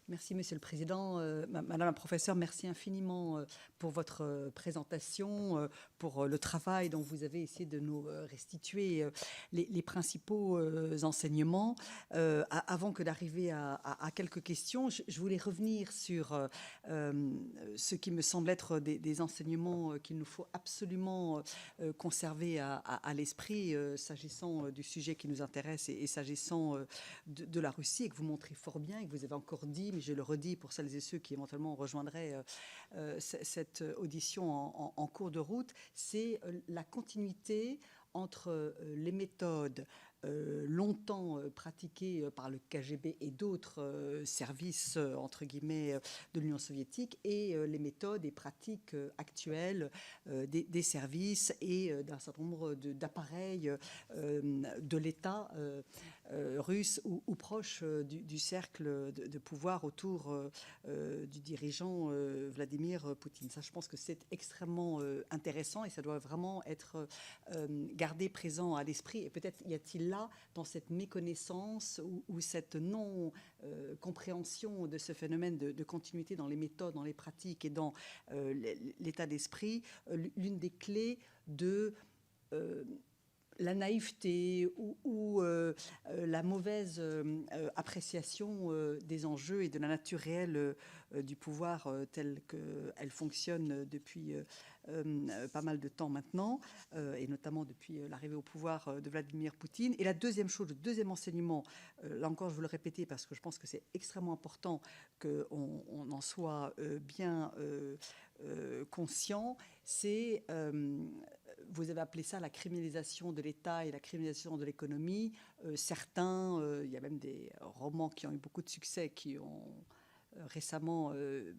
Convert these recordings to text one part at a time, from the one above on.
Merci, Monsieur le Président. Madame la professeure, merci infiniment pour votre présentation, pour le travail dont vous avez essayé de nous restituer les principaux enseignements. Avant que d'arriver à quelques questions, je voulais revenir sur ce qui me semble être des enseignements qu'il nous faut absolument conserver à l'esprit, s'agissant du sujet qui nous intéresse et s'agissant de la Russie, et que vous montrez fort bien, et que vous avez encore dit, mais je le redis pour celles et ceux qui éventuellement rejoindraient cette audition en cours de route, c'est la continuité entre les méthodes longtemps pratiquées par le KGB et d'autres services, entre guillemets, de l'Union soviétique, et les méthodes et pratiques actuelles des services et d'un certain nombre d'appareils de l'État russe ou proche du cercle de pouvoir autour du dirigeant Vladimir Poutine. Ça, je pense que c'est extrêmement intéressant et ça doit vraiment être gardé présent à l'esprit. Et peut-être y a-t-il là, dans cette méconnaissance ou cette non-compréhension de ce phénomène de continuité dans les méthodes, dans les pratiques et dans l'état d'esprit, l'une des clés de la naïveté ou la mauvaise appréciation des enjeux et de la nature réelle du pouvoir telle qu'elle fonctionne depuis pas mal de temps maintenant, et notamment depuis l'arrivée au pouvoir de Vladimir Poutine. Et la deuxième chose, le deuxième enseignement, là encore je veux le répéter parce que je pense que c'est extrêmement important qu'on en soit bien conscient, c'est, vous avez appelé ça la criminalisation de l'État et la criminalisation de l'économie. Certains, il y a même des romans qui ont eu beaucoup de succès, qui ont récemment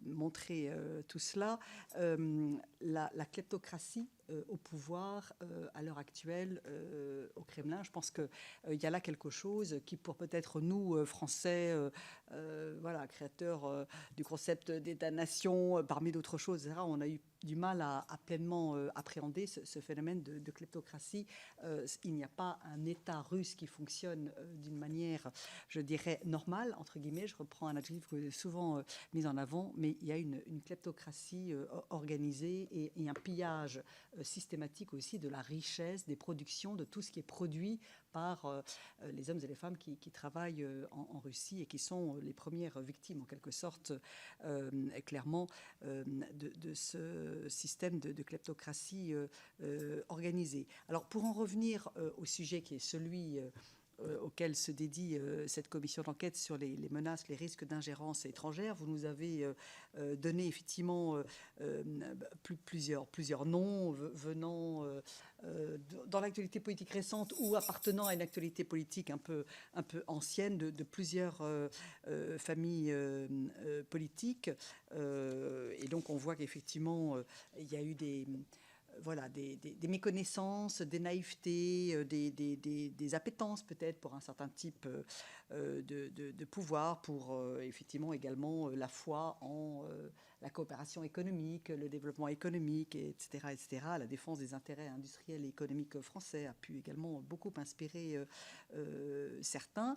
montré tout cela. La kleptocratie au pouvoir à l'heure actuelle au Kremlin. Je pense qu'il y a là quelque chose qui, pour peut-être nous, Français, voilà, créateurs du concept d'État-nation, parmi d'autres choses, etc., on a eu du mal à pleinement appréhender ce phénomène de kleptocratie. Il n'y a pas un État russe qui fonctionne d'une manière, je dirais, normale, entre guillemets. Je reprends un adjectif que vous avez souvent mis en avant, mais il y a une kleptocratie organisée et un pillage systématique aussi de la richesse, des productions, de tout ce qui est produit par les hommes et les femmes qui travaillent en Russie et qui sont les premières victimes, en quelque sorte, clairement, de ce système de kleptocratie organisée. Alors, pour en revenir au sujet qui est celui auquel se dédie cette commission d'enquête sur les menaces, les risques d'ingérence étrangère. Vous nous avez donné effectivement plusieurs noms venant dans l'actualité politique récente ou appartenant à une actualité politique un peu ancienne de plusieurs familles politiques. Et donc on voit qu'effectivement il y a eu des méconnaissances, des naïvetés, des appétences peut-être pour un certain type de pouvoir, pour effectivement également la foi en la coopération économique, le développement économique, etc., etc. La défense des intérêts industriels et économiques français a pu également beaucoup inspirer certains.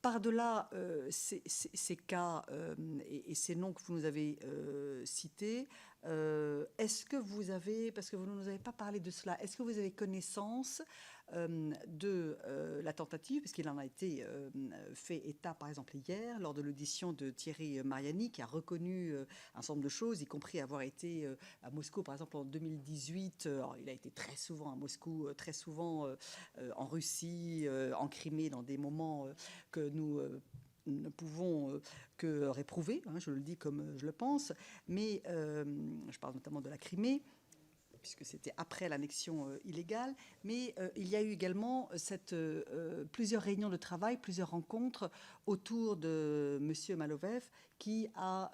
Par-delà ces cas et ces noms que vous nous avez cités, est-ce que vous avez, parce que vous ne nous avez pas parlé de cela, est-ce que vous avez connaissance de la tentative, parce qu'il en a été fait état, par exemple, hier, lors de l'audition de Thierry Mariani, qui a reconnu un certain nombre de choses, y compris avoir été à Moscou, par exemple, en 2018. Alors, il a été très souvent à Moscou, très souvent en Russie, en Crimée, dans des moments que nous ne pouvons que réprouver, hein, je le dis comme je le pense, mais je parle notamment de la Crimée, puisque c'était après l'annexion illégale, mais il y a eu également plusieurs réunions de travail, plusieurs rencontres autour de M. Malovev, qui a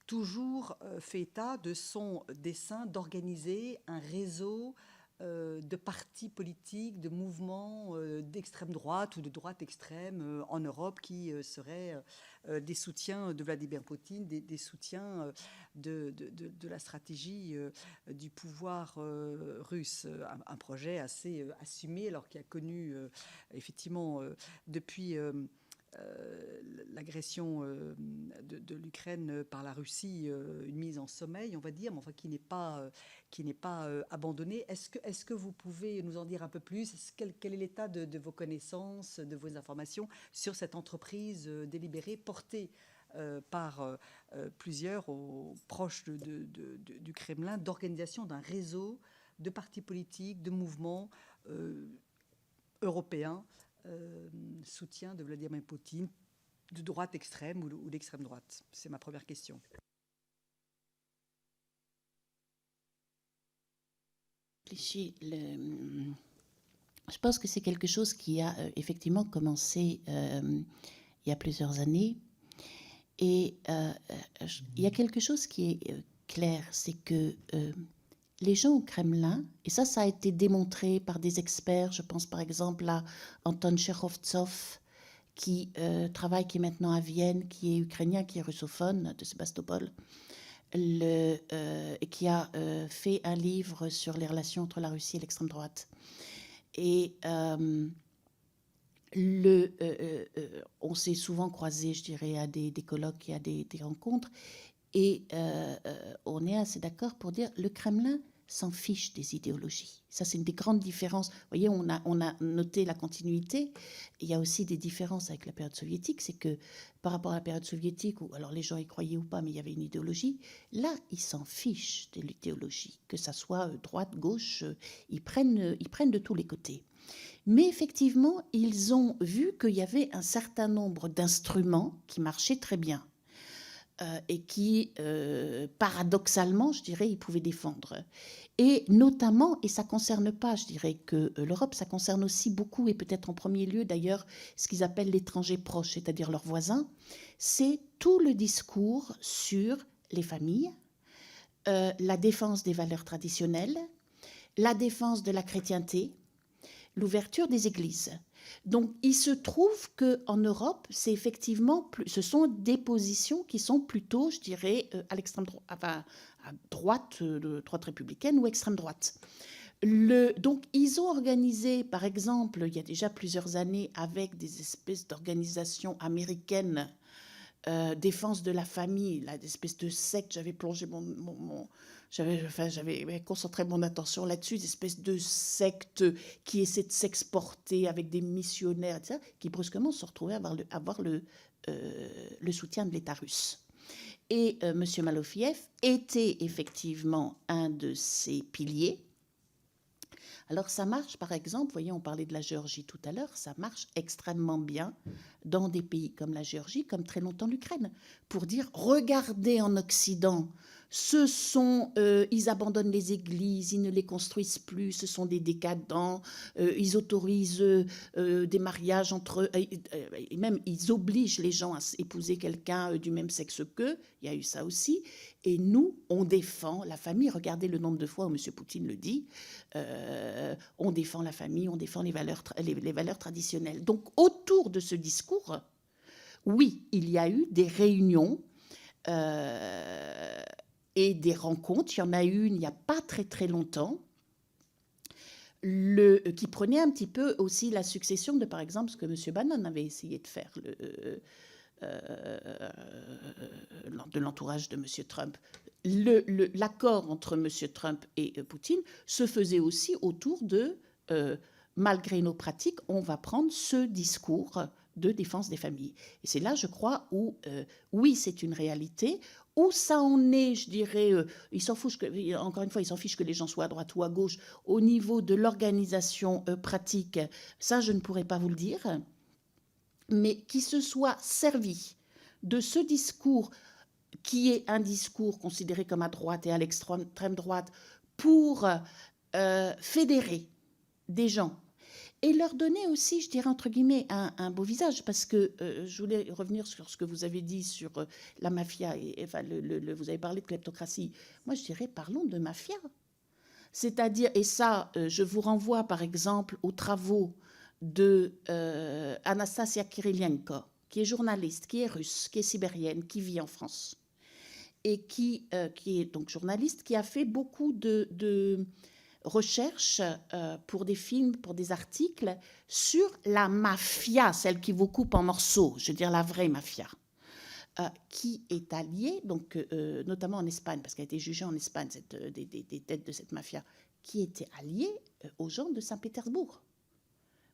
toujours fait état de son dessein d'organiser un réseau de partis politiques, de mouvements d'extrême droite ou de droite extrême en Europe qui seraient des soutiens de Vladimir Poutine, des soutiens de la stratégie du pouvoir russe. Un projet assez assumé, alors qui a connu effectivement depuis l'agression de l'Ukraine par la Russie, une mise en sommeil, on va dire, mais enfin qui n'est pas abandonnée. Est-ce que vous pouvez nous en dire un peu plus? Quel est l'état de vos connaissances, de vos informations sur cette entreprise délibérée portée par plusieurs proches du Kremlin d'organisation d'un réseau de partis politiques, de mouvements européens, soutien de Vladimir Poutine, de droite extrême ou d'extrême droite? C'est ma première question. Je pense que c'est quelque chose qui a effectivement commencé il y a plusieurs années. Et il y a quelque chose qui est clair, c'est que les gens au Kremlin, et ça a été démontré par des experts, je pense par exemple à Anton Cherovtsov, qui travaille, qui est maintenant à Vienne, qui est ukrainien, qui est russophone, de Sébastopol, et qui a fait un livre sur les relations entre la Russie et l'extrême droite. Et on s'est souvent croisés, je dirais, à des colloques et à des rencontres, et on est assez d'accord pour dire le Kremlin s'en fiche des idéologies. Ça, c'est une des grandes différences. Vous voyez, on a noté la continuité. Il y a aussi des différences avec la période soviétique. C'est que par rapport à la période soviétique, où alors les gens y croyaient ou pas, mais il y avait une idéologie, là, ils s'en fichent de l'idéologie. Que ça soit droite, gauche, ils prennent de tous les côtés. Mais effectivement, ils ont vu qu'il y avait un certain nombre d'instruments qui marchaient très bien. Et qui, paradoxalement, je dirais, ils pouvaient défendre. Et notamment, et ça ne concerne pas, je dirais, que l'Europe, ça concerne aussi beaucoup, et peut-être en premier lieu d'ailleurs, ce qu'ils appellent l'étranger proche, c'est-à-dire leurs voisins, c'est tout le discours sur les familles, la défense des valeurs traditionnelles, la défense de la chrétienté, l'ouverture des églises. Donc, il se trouve qu'en Europe, c'est effectivement, ce sont des positions qui sont plutôt, je dirais, à l'extrême droite, enfin, à droite, droite républicaine ou extrême droite. Donc, ils ont organisé, par exemple, il y a déjà plusieurs années, avec des espèces d'organisations américaines, défense de la famille, là, des espèces de sectes, j'avais plongé j'avais concentré mon attention là-dessus, des espèces de sectes qui essaient de s'exporter avec des missionnaires, etc., qui brusquement se retrouvaient à avoir le soutien de l'État russe. Et M. Malofiev était effectivement un de ces piliers. Alors ça marche, par exemple, vous voyez, on parlait de la Géorgie tout à l'heure, ça marche extrêmement bien dans des pays comme la Géorgie, comme très longtemps l'Ukraine, pour dire, regardez en Occident, ils abandonnent les églises, ils ne les construisent plus, ce sont des décadents, ils autorisent des mariages entre eux, et même ils obligent les gens à épouser quelqu'un du même sexe qu'eux, il y a eu ça aussi, et nous, on défend la famille, regardez le nombre de fois où M. Poutine le dit, on défend la famille, on défend les valeurs traditionnelles. Donc autour de ce discours, oui, il y a eu des réunions et des rencontres. Il y en a eu une il n'y a pas très très longtemps, qui prenait un petit peu aussi la succession de, par exemple, ce que M. Bannon avait essayé de faire de l'entourage de M. Trump. L'accord entre M. Trump et Poutine se faisait aussi autour de, malgré nos pratiques, on va prendre ce discours de défense des familles. Et c'est là, je crois, où, oui, c'est une réalité, où ça en est, je dirais, ils s'en fichent encore une fois, ils s'en fichent que les gens soient à droite ou à gauche. Au niveau de l'organisation pratique, ça, je ne pourrais pas vous le dire, mais qui se soit servi de ce discours qui est un discours considéré comme à droite et à l'extrême droite pour fédérer des gens et leur donner aussi, je dirais entre guillemets, un beau visage, parce que je voulais revenir sur ce que vous avez dit sur la mafia, et enfin, vous avez parlé de kleptocratie. Moi, je dirais, parlons de mafia. C'est-à-dire, et ça, je vous renvoie par exemple aux travaux de Anastasia Kirilenko, qui est journaliste, qui est russe, qui est sibérienne, qui vit en France, et qui est donc journaliste, qui a fait beaucoup recherche pour des films, pour des articles sur la mafia, celle qui vous coupe en morceaux, je veux dire la vraie mafia, qui est alliée, donc, notamment en Espagne, parce qu'elle a été jugée en Espagne, des têtes de cette mafia, qui était alliée aux gens de Saint-Pétersbourg,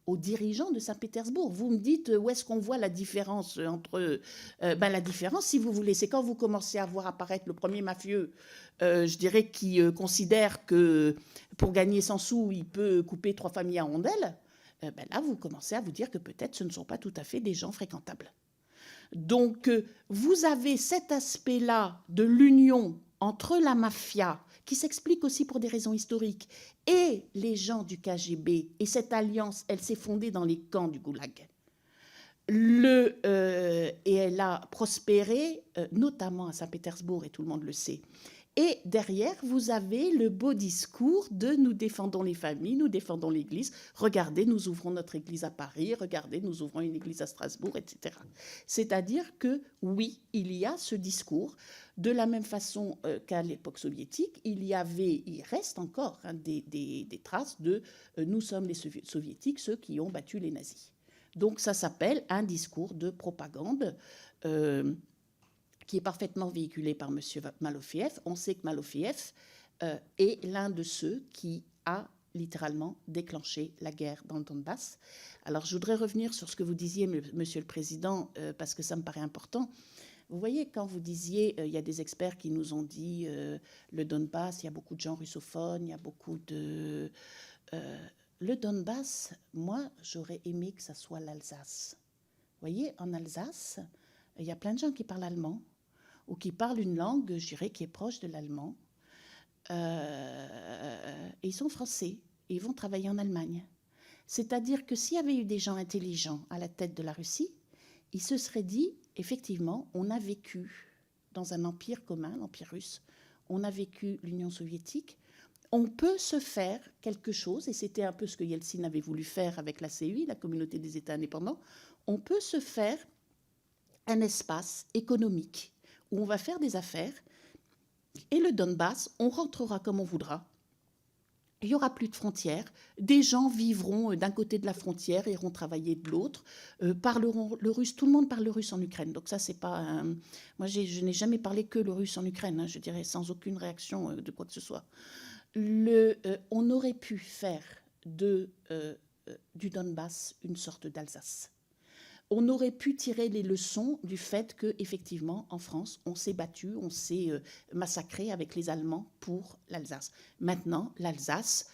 aux dirigeants de Saint-Pétersbourg. Vous me dites où est-ce qu'on voit la différence entre... la différence, si vous voulez, c'est quand vous commencez à voir apparaître le premier mafieux, je dirais, qui considère que pour gagner 100 sous, il peut couper 3 familles à rondelles. Là, vous commencez à vous dire que peut-être ce ne sont pas tout à fait des gens fréquentables. Donc, vous avez cet aspect-là de l'union entre la mafia, qui s'explique aussi pour des raisons historiques, et les gens du KGB. Et cette alliance, elle s'est fondée dans les camps du Goulag. Et elle a prospéré, notamment à Saint-Pétersbourg, et tout le monde le sait. Et derrière, vous avez le beau discours de « nous défendons les familles, nous défendons l'Église, regardez, nous ouvrons notre Église à Paris, regardez, nous ouvrons une Église à Strasbourg, etc. » C'est-à-dire que, oui, il y a ce discours. De la même façon qu'à l'époque soviétique, il reste encore des traces de « nous sommes les soviétiques, ceux qui ont battu les nazis ». Donc ça s'appelle un discours de propagande qui est parfaitement véhiculé par M. Malofeev. On sait que Malofeev est l'un de ceux qui a littéralement déclenché la guerre dans le Donbass. Alors, je voudrais revenir sur ce que vous disiez, Monsieur le Président, parce que ça me paraît important. Vous voyez, quand vous disiez, il y a des experts qui nous ont dit le Donbass, il y a beaucoup de gens russophones, il y a beaucoup de... le Donbass, moi, j'aurais aimé que ça soit l'Alsace. Vous voyez, en Alsace, il y a plein de gens qui parlent allemand, ou qui parlent une langue, je dirais, qui est proche de l'allemand. Et ils sont français, et ils vont travailler en Allemagne. C'est-à-dire que s'il y avait eu des gens intelligents à la tête de la Russie, ils se seraient dit, effectivement, on a vécu dans un empire commun, l'empire russe, on a vécu l'Union soviétique, on peut se faire quelque chose, et c'était un peu ce que Yeltsin avait voulu faire avec la CUI, la Communauté des États indépendants, on peut se faire un espace économique où on va faire des affaires, et le Donbass, on rentrera comme on voudra. Il n'y aura plus de frontières. Des gens vivront d'un côté de la frontière et iront travailler de l'autre, parleront le russe. Tout le monde parle le russe en Ukraine. Donc ça, c'est pas... moi, je n'ai jamais parlé que le russe en Ukraine, je dirais, sans aucune réaction de quoi que ce soit. On aurait pu faire du Donbass une sorte d'Alsace. On aurait pu tirer les leçons du fait qu'effectivement, en France, on s'est battu, on s'est massacré avec les Allemands pour l'Alsace. Maintenant, l'Alsace,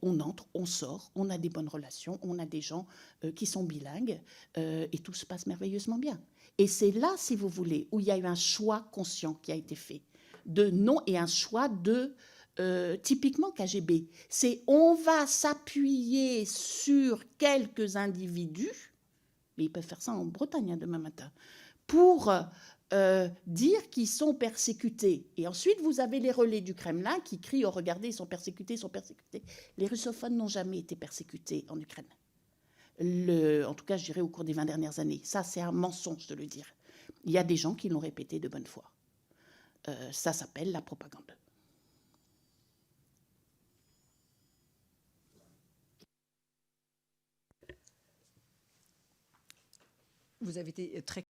on entre, on sort, on a des bonnes relations, on a des gens qui sont bilingues, et tout se passe merveilleusement bien. Et c'est là, si vous voulez, où il y a eu un choix conscient qui a été fait de non, et un choix de... typiquement KGB. C'est on va s'appuyer sur quelques individus, mais ils peuvent faire ça en Bretagne demain matin, pour dire qu'ils sont persécutés. Et ensuite, vous avez les relais du Kremlin qui crient « Oh, regardez, ils sont persécutés, ils sont persécutés ». Les russophones n'ont jamais été persécutés en Ukraine. En tout cas, je dirais au cours des 20 dernières années. Ça, c'est un mensonge de le dire. Il y a des gens qui l'ont répété de bonne foi. Ça s'appelle la propagande. Vous avez été très